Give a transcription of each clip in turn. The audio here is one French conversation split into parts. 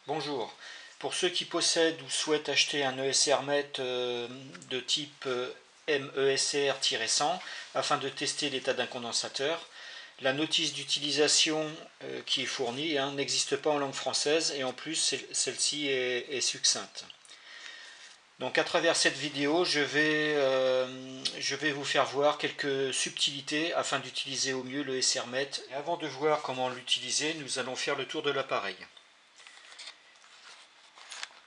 Bonjour. Pour ceux qui possèdent ou souhaitent acheter un ESRmet de type MESR-100 afin de tester l'état d'un condensateur, la notice d'utilisation qui est fournie n'existe pas en langue française et en plus celle-ci est succincte. Donc à travers cette vidéo, je vais vous faire voir quelques subtilités afin d'utiliser au mieux le ESRmet. Et avant de voir comment l'utiliser, nous allons faire le tour de l'appareil.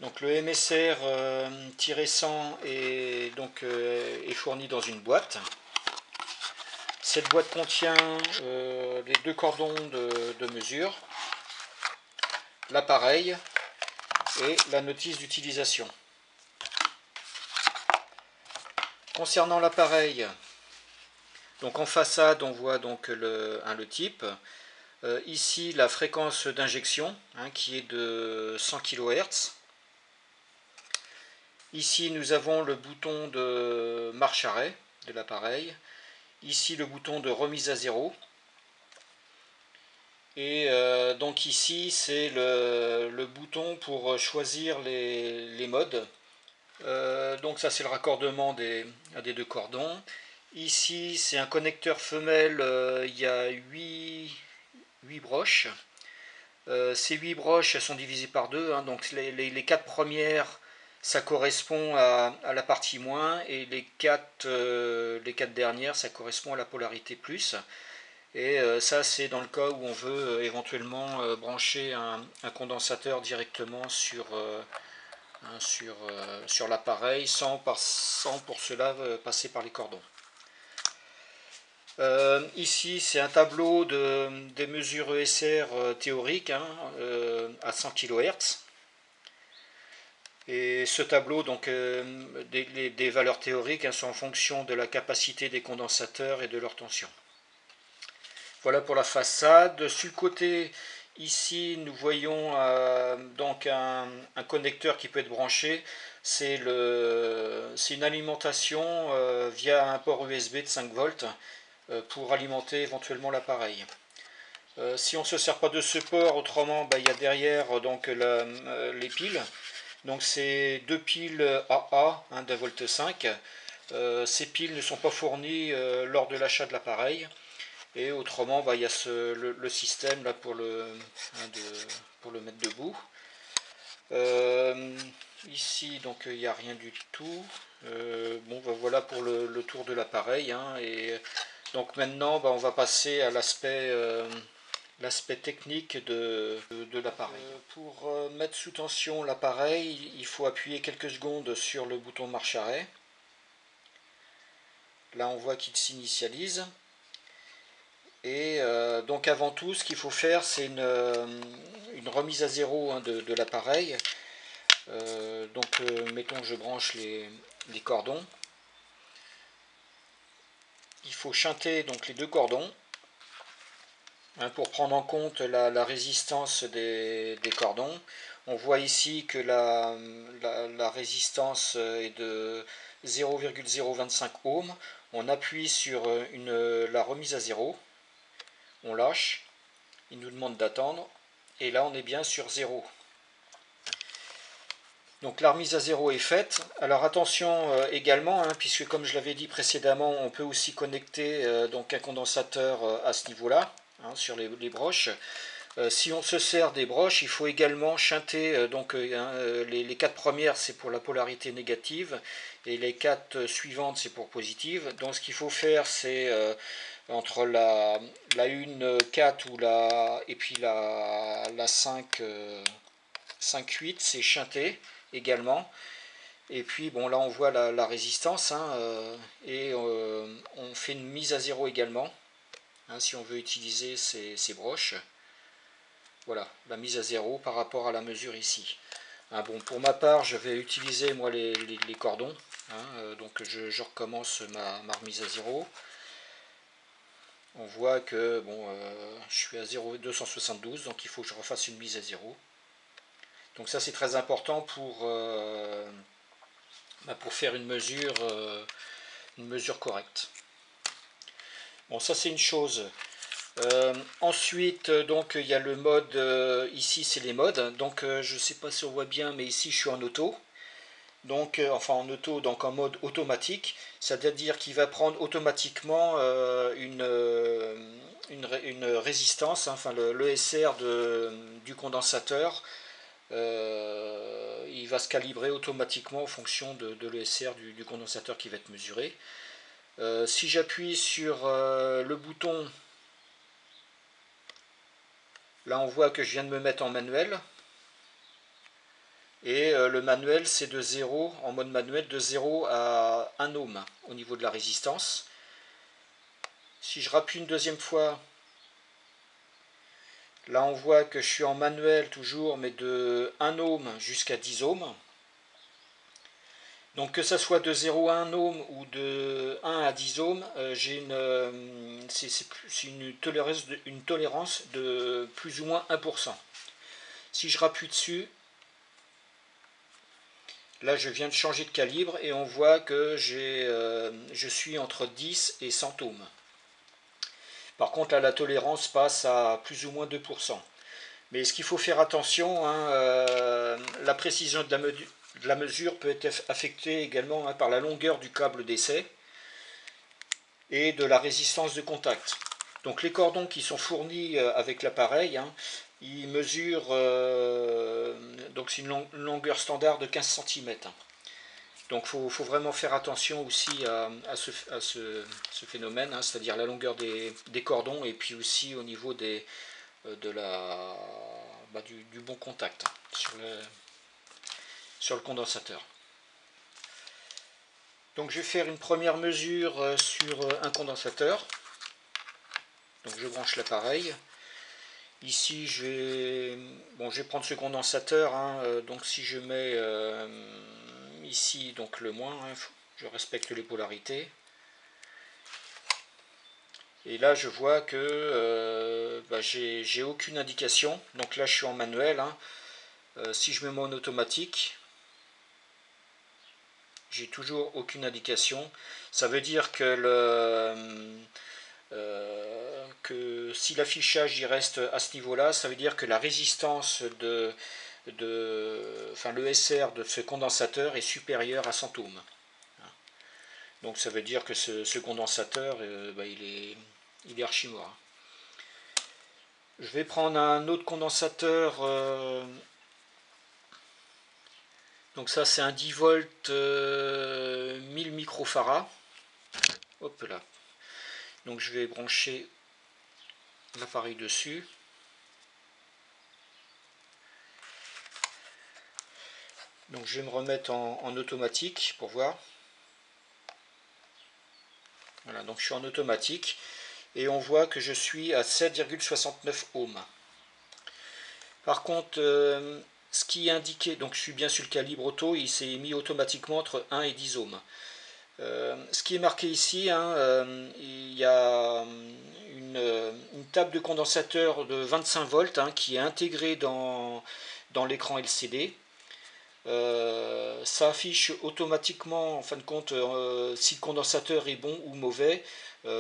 Donc le MSR-100 est fourni dans une boîte. Cette boîte contient les deux cordons de mesure, l'appareil et la notice d'utilisation. Concernant l'appareil, donc en façade on voit donc le type. Ici la fréquence d'injection qui est de 100 kHz. Ici nous avons le bouton de marche-arrêt de l'appareil. Ici le bouton de remise à zéro. Et donc ici c'est le bouton pour choisir les modes. Donc ça c'est le raccordement des deux cordons. Ici c'est un connecteur femelle, il y a 8 broches. Ces 8 broches elles sont divisées par deux, donc les 4 premières ça correspond à la partie moins et les 4 dernières ça correspond à la polarité plus. Et ça c'est dans le cas où on veut éventuellement brancher un condensateur directement sur l'appareil sans pour cela passer par les cordons. Ici c'est un tableau des mesures ESR théoriques à 100 kHz. Et ce tableau, donc, des valeurs théoriques sont en fonction de la capacité des condensateurs et de leur tension. Voilà pour la façade. Sur le côté, ici, nous voyons donc un connecteur qui peut être branché. C'est une alimentation via un port USB de 5 volts pour alimenter éventuellement l'appareil. Si on ne se sert pas de ce port, autrement, il y a derrière donc, les piles. Donc c'est deux piles AA d'un volt 5. Ces piles ne sont pas fournies lors de l'achat de l'appareil. Et autrement, il y a le système là pour le mettre debout. Ici, donc il n'y a rien du tout. Voilà pour le tour de l'appareil. Et donc maintenant, on va passer à l'aspect technique de l'appareil. Pour mettre sous tension l'appareil, il faut appuyer quelques secondes sur le bouton marche-arrêt. Là, on voit qu'il s'initialise. Et donc avant tout, ce qu'il faut faire, c'est une remise à zéro de l'appareil. Mettons que je branche les cordons. Il faut shunter donc les deux cordons pour prendre en compte la résistance des cordons. On voit ici que la résistance est de 0,025 ohms. On appuie sur la remise à zéro. On lâche, il nous demande d'attendre, et là on est bien sur 0. Donc la remise à 0 est faite. Alors attention également, puisque comme je l'avais dit précédemment, on peut aussi connecter donc un condensateur à ce niveau-là, sur les broches. Si on se sert des broches, il faut également shunter, les 4 premières c'est pour la polarité négative, et les 4 suivantes c'est pour positive. Donc ce qu'il faut faire c'est entre la 1 4 et puis la 5 8 c'est shunté également. Et puis là on voit la résistance et on fait une mise à zéro également si on veut utiliser ces broches. Voilà, la mise à zéro par rapport à la mesure ici. Pour ma part, je vais utiliser moi les cordons. Donc je recommence ma remise à zéro. On voit que je suis à 0,272, donc il faut que je refasse une mise à zéro. Donc ça c'est très important pour faire une mesure correcte. Bon, ça c'est une chose. Ensuite, donc il y a le mode, ici c'est les modes, donc je ne sais pas si on voit bien, mais ici je suis en auto, donc enfin en auto, donc en mode automatique, c'est-à-dire qu'il va prendre automatiquement une résistance, hein, enfin l'ESR du condensateur, il va se calibrer automatiquement en fonction de l'ESR du condensateur qui va être mesuré. Si j'appuie sur le bouton, là on voit que je viens de me mettre en manuel. Et le manuel c'est de 0, en mode manuel, de 0 à 1 ohm au niveau de la résistance. Si je rappuie une deuxième fois, là on voit que je suis en manuel toujours, mais de 1 ohm jusqu'à 10 ohms. Donc que ça soit de 0 à 1 ohm ou de 1 à 10 ohms, c'est une tolérance de plus ou moins 1%. Si je rappuie dessus, là je viens de changer de calibre et on voit que je suis entre 10 et 100 ohms. Par contre là la tolérance passe à plus ou moins 2%. Mais ce qu'il faut faire attention, hein, la précision de la mesure peut être affectée également, hein, par la longueur du câble d'essai et de la résistance de contact. Donc les cordons qui sont fournis avec l'appareil, hein, ils mesurent, donc c'est une longueur standard de 15 cm. Donc il faut vraiment faire attention aussi à ce phénomène, hein, c'est-à-dire la longueur des cordons et puis aussi au niveau du bon contact sur le condensateur. Donc je vais faire une première mesure sur un condensateur. Donc je branche l'appareil. Ici je vais prendre ce condensateur, hein, donc si je mets ici donc le moins, hein, je respecte les polarités. Et là je vois que j'ai aucune indication. Donc là je suis en manuel, hein. Si je me mets en automatique, j'ai toujours aucune indication. Ça veut dire que si l'affichage y reste à ce niveau-là, ça veut dire que la résistance enfin l'ESR de ce condensateur est supérieure à 100 ohms. Donc ça veut dire que ce condensateur, il est archi mort. Je vais prendre un autre condensateur. Donc ça c'est un 10 volts 1000 microfarads. Hop là. Donc je vais brancher l'appareil dessus. Donc je vais me remettre en automatique pour voir. Voilà, donc je suis en automatique et on voit que je suis à 7,69 ohms. Par contre, ce qui est indiqué, donc je suis bien sur le calibre auto, il s'est mis automatiquement entre 1 et 10 ohms. Ce qui est marqué ici, hein, il y a une table de condensateur de 25 volts, hein, qui est intégrée dans l'écran LCD. Ça affiche automatiquement, en fin de compte, si le condensateur est bon ou mauvais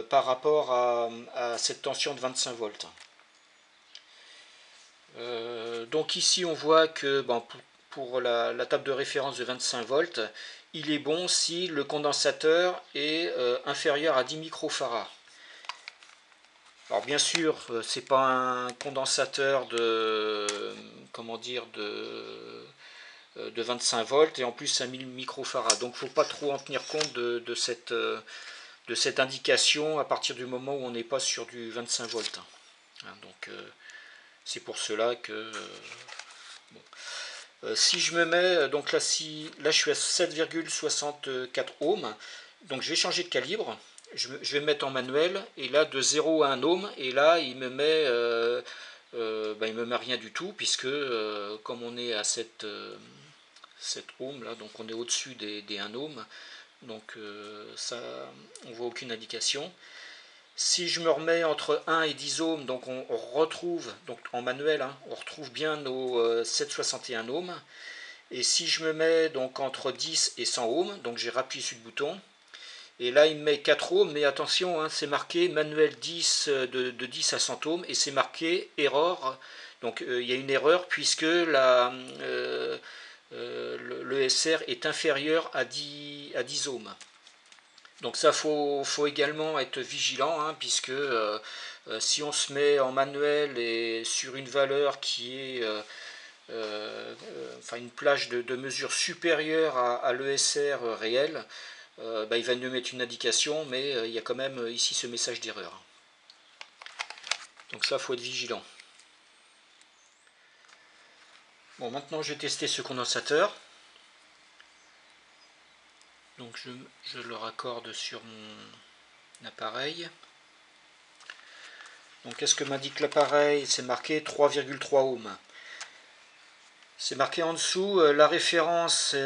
par rapport à cette tension de 25 volts. Donc ici on voit que pour la table de référence de 25 volts, il est bon si le condensateur est inférieur à 10 microfarads. Alors bien sûr, c'est pas un condensateur de 25 volts et en plus c'est 1000 microfarads. Donc il ne faut pas trop en tenir compte de cette indication à partir du moment où on n'est pas sur du 25 volts. Donc c'est pour cela que si je me mets, donc là je suis à 7,64 ohms, donc je vais changer de calibre, je vais me mettre en manuel, et là de 0 à 1 ohm, et là il me met rien du tout, puisque comme on est à 7 ohms, là, donc on est au-dessus des 1 ohm, donc ça, on voit aucune indication. Si je me remets entre 1 et 10 ohms, donc on retrouve, donc en manuel, hein, on retrouve bien nos 7,61 ohms. Et si je me mets donc entre 10 et 100 ohms, donc j'ai rappuyé sur le bouton, Et là, il me met 4 ohms, mais attention, hein, c'est marqué manuel 10 de 10 à 100 ohms, et c'est marqué erreur. Donc il y a une erreur puisque le SR est inférieur à 10 ohms. Donc ça, faut également être vigilant, hein, puisque si on se met en manuel et sur une valeur qui est enfin une plage de mesure supérieure à l'ESR réel, bah, il va nous mettre une indication, mais il y a quand même ici ce message d'erreur. Donc ça, faut être vigilant. Bon, maintenant je vais tester ce condensateur. Donc je le raccorde sur mon appareil. Donc qu'est-ce que m'indique l'appareil? C'est marqué 3,3 ohms. C'est marqué en dessous la référence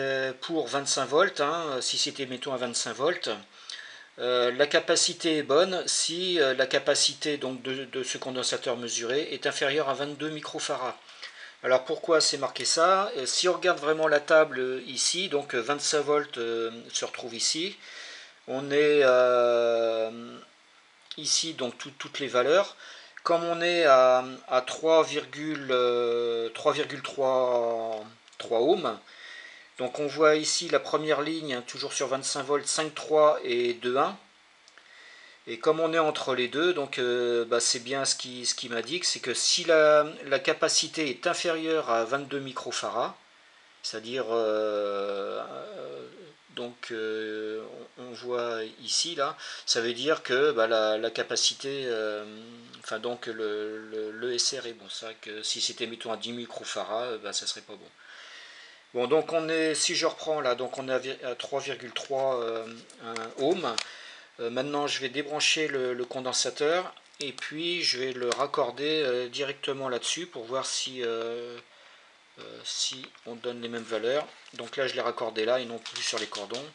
pour 25 volts, hein, si c'était mettons à 25 volts. La capacité est bonne si la capacité donc, de ce condensateur mesuré est inférieure à 22 microfarads. Alors pourquoi c'est marqué ça? Si on regarde vraiment la table ici, donc 25 volts se retrouve ici. On est ici donc toutes les valeurs. Comme on est à 3,3 ohms, donc on voit ici la première ligne, toujours sur 25 volts, 5,3 et 2,1. Et comme on est entre les deux, donc bah, c'est bien ce qui m'indique, c'est que si la capacité est inférieure à 22 microfarads, c'est-à-dire donc on voit ici là, ça veut dire que bah, la capacité, enfin donc le SR est bon. C'est vrai que si c'était mettons à 10 microfarads, bah, ça serait pas bon. Bon, donc on est, si je reprends là, donc on est à 3,3 ohms. Maintenant, je vais débrancher le condensateur et puis je vais le raccorder directement là-dessus pour voir si on donne les mêmes valeurs. Donc là, je l'ai raccordé là et non plus sur les cordons.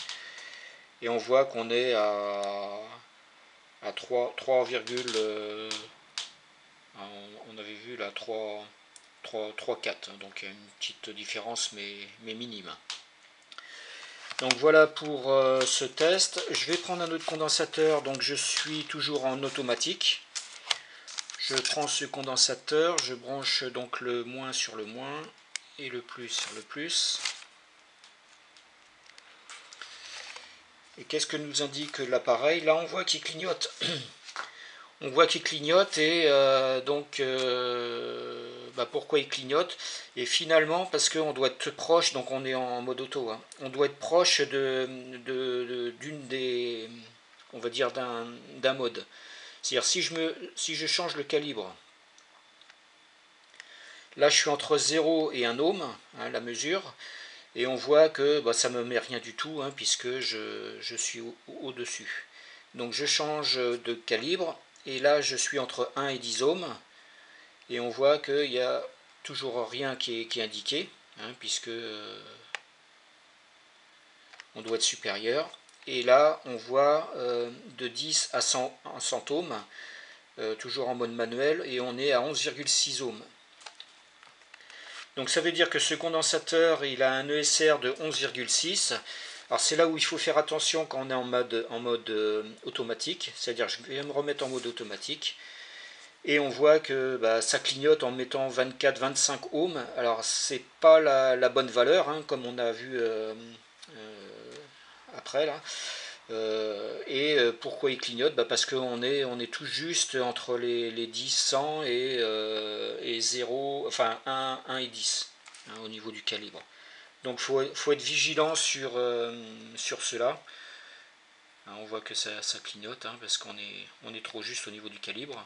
Et on voit qu'on est à 3, on avait vu là 3, 4. Donc il y a une petite différence mais minime. Donc voilà pour ce test. Je vais prendre un autre condensateur, donc je suis toujours en automatique. Je prends ce condensateur, je branche donc le moins sur le moins et le plus sur le plus. Et qu'est-ce que nous indique l'appareil? Là on voit qu'il clignote. On voit qu'il clignote et donc bah pourquoi il clignote? Et finalement parce qu'on doit être proche, donc on est en mode auto, hein, on doit être proche d'une des, on va dire d'un mode. C'est-à-dire si je change le calibre, là je suis entre 0 et 1 ohm, hein, la mesure, et on voit que bah, ça ne me met rien du tout, hein, puisque je suis au-dessus. Donc je change de calibre, et là je suis entre 1 et 10 ohms, et on voit qu'il n'y a toujours rien qui est indiqué, hein, puisque on doit être supérieur. Et là on voit de 10 à 100 ohms, toujours en mode manuel, et on est à 11,6 ohms. Donc ça veut dire que ce condensateur il a un ESR de 11,6. Alors c'est là où il faut faire attention quand on est en mode automatique, c'est-à-dire je vais me remettre en mode automatique et on voit que bah, ça clignote en mettant 24-25 ohms. Alors c'est pas la bonne valeur, hein, comme on a vu après là. Pourquoi il clignote? Bah parce qu'on est tout juste entre les 10, 100 et 0, enfin 1 et 10, hein, au niveau du calibre. Donc faut être vigilant sur cela. Hein, on voit que ça clignote, hein, parce qu'on est trop juste au niveau du calibre.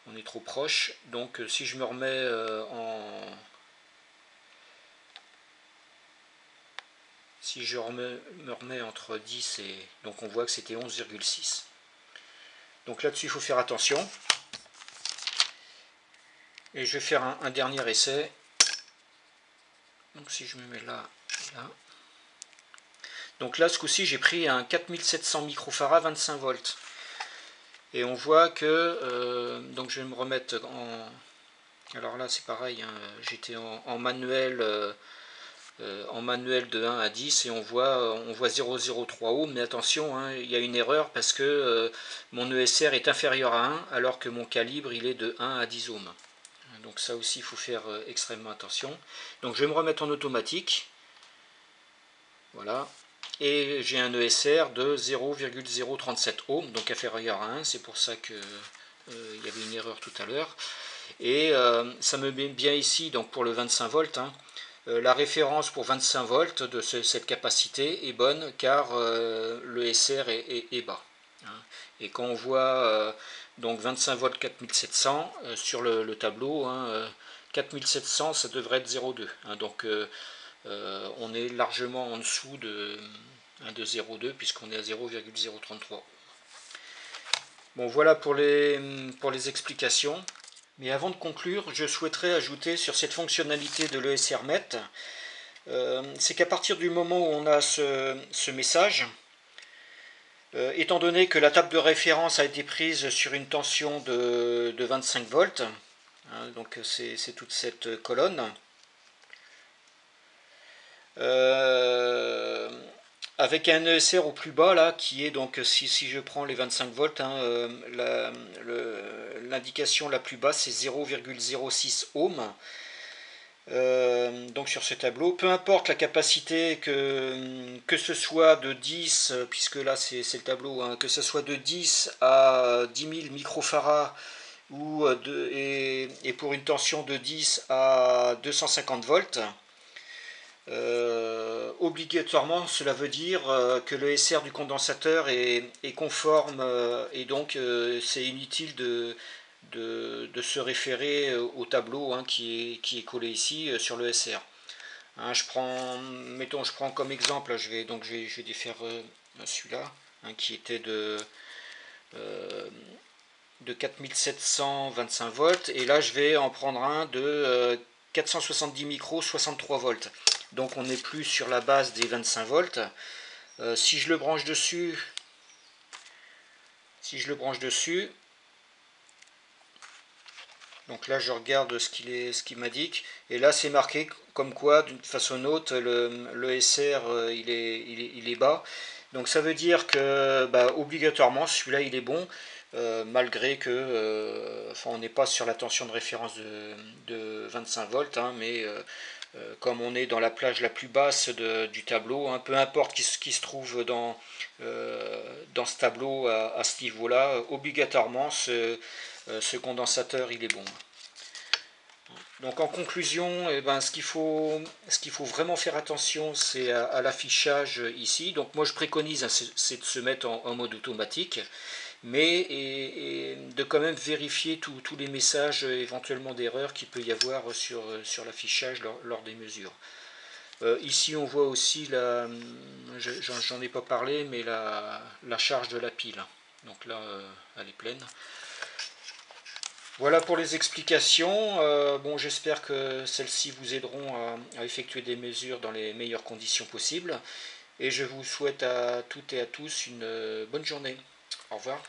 On est trop proche. Donc si je me remets si je me remets entre 10 et... Donc on voit que c'était 11,6. Donc là-dessus, il faut faire attention. Et je vais faire un dernier essai. Donc si je me mets là, là. Donc là, ce coup-ci, j'ai pris un 4700 microfarads 25 volts. Et on voit que... donc je vais me remettre en... Alors là, c'est pareil, hein, j'étais en manuel en manuel de 1 à 10 et on voit 0,03 ohms, mais attention, hein, il y a une erreur parce que mon ESR est inférieur à 1 alors que mon calibre il est de 1 à 10 ohms. Donc ça aussi il faut faire extrêmement attention. Donc je vais me remettre en automatique. Voilà. Et j'ai un ESR de 0,037 ohms, donc inférieur à 1, c'est pour ça que il y avait une erreur tout à l'heure. Et ça me met bien ici, donc pour le 25 volts, hein, la référence pour 25 volts de cette capacité est bonne car le SR est bas. Hein. Et quand on voit donc 25 volts 4700 sur le tableau, hein, 4700 ça devrait être 0,2. Hein, donc on est largement en dessous de 0,2 puisqu'on est à 0,033. Bon voilà pour les explications. Mais avant de conclure, je souhaiterais ajouter sur cette fonctionnalité de l'ESRMet, c'est qu'à partir du moment où on a ce message, étant donné que la table de référence a été prise sur une tension de 25 volts, hein, donc c'est toute cette colonne, avec un ESR au plus bas là, qui est donc, si je prends les 25 volts, hein, l'indication la plus basse c'est 0,06 ohms. Donc sur ce tableau, peu importe la capacité que ce soit de 10, puisque là c'est le tableau, hein, que ce soit de 10 à 10 000 microfarads et pour une tension de 10 à 250 volts, obligatoirement cela veut dire que le SR du condensateur est conforme et donc c'est inutile de se référer au tableau, hein, qui est collé ici sur le SR. Hein, mettons, je prends comme exemple, je vais défaire celui-là, hein, qui était de 4725 volts, et là je vais en prendre un de 470 micros, 63 volts. Donc on n'est plus sur la base des 25 volts. Si je le branche dessus, donc là je regarde ce qu'il m'indique, et là c'est marqué comme quoi d'une façon ou d'une autre le SR il est bas. Donc ça veut dire que obligatoirement celui-là il est bon, malgré que on n'est pas sur la tension de référence de 25 volts, hein, mais comme on est dans la plage la plus basse du tableau, hein, peu importe qui se trouve dans ce tableau à ce niveau-là, obligatoirement ce condensateur il est bon. Donc en conclusion, ce qu'il faut vraiment faire attention, c'est à l'affichage ici. Donc moi je préconise, hein, c'est de se mettre en mode automatique, mais et de quand même vérifier tous les messages éventuellement d'erreur qu'il peut y avoir sur l'affichage lors des mesures. Ici on voit aussi j'en ai pas parlé, mais la charge de la pile. Donc là elle est pleine. Voilà pour les explications. Bon, j'espère que celles-ci vous aideront à effectuer des mesures dans les meilleures conditions possibles. Et je vous souhaite à toutes et à tous une bonne journée. Au revoir.